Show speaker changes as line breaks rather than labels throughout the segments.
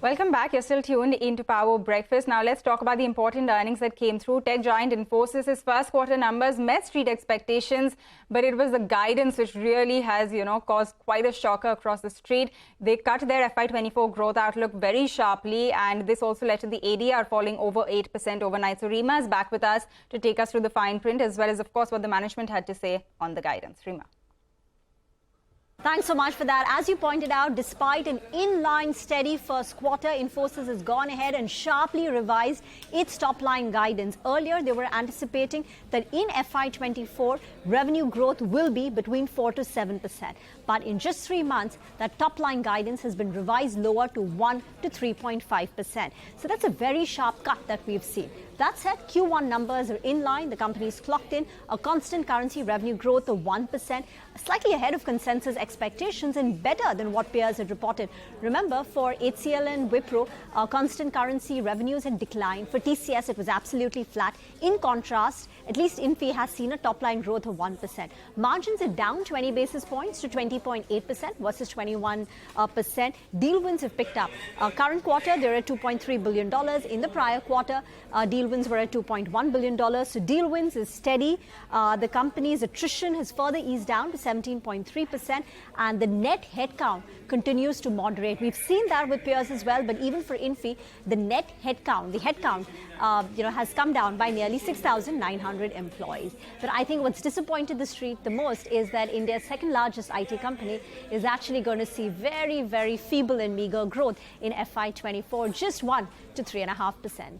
Welcome back. You're still tuned into Power Breakfast. Now let's talk about the important earnings that came through. Tech giant Infosys' first quarter numbers met street expectations, but it was the guidance which really has, caused quite a shocker across the street. They cut their FY24 growth outlook very sharply, and this also led to the ADR falling over 8% overnight. So Rima is back with us to take us through the fine print as well as, of course, what the management had to say on the guidance. Rima.
Thanks so much for that. As you pointed out, despite an inline steady first quarter, Infosys has gone ahead and sharply revised its top-line guidance. Earlier, they were anticipating that in FY24, revenue growth will be between 4 to 7%. But in just 3 months, that top-line guidance has been revised lower to 1 to 3.5%. So that's a very sharp cut that we've seen. That said, Q1 numbers are in line. The company's clocked in a constant currency revenue growth of 1%, slightly ahead of consensus expectations and better than what peers had reported. Remember, for HCL and Wipro, constant currency revenues had declined. For TCS, it was absolutely flat. In contrast, at least Infy has seen a top-line growth of 1%. Margins are down 20 basis points to 20.8% versus 21%. Deal wins have picked up. Current quarter, they're at $2.3 billion. In the prior quarter, deal wins were at $2.1 billion. So deal wins is steady. The company's attrition has further eased down to 17.3%, and the net headcount continues to moderate. We've seen that with peers as well, but even for Infy, the net headcount, has come down by nearly 6,900 employees. But I think what's disappointed the street the most is that India's second largest IT company is actually going to see very, very feeble and meager growth in FY24, just 1 to 3.5%.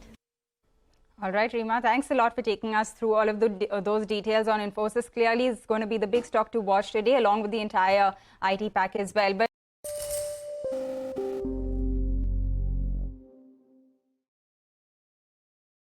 All right, Rima, thanks a lot for taking us through all of those details on Infosys. Clearly, it's going to be the big stock to watch today, along with the entire IT pack as well. But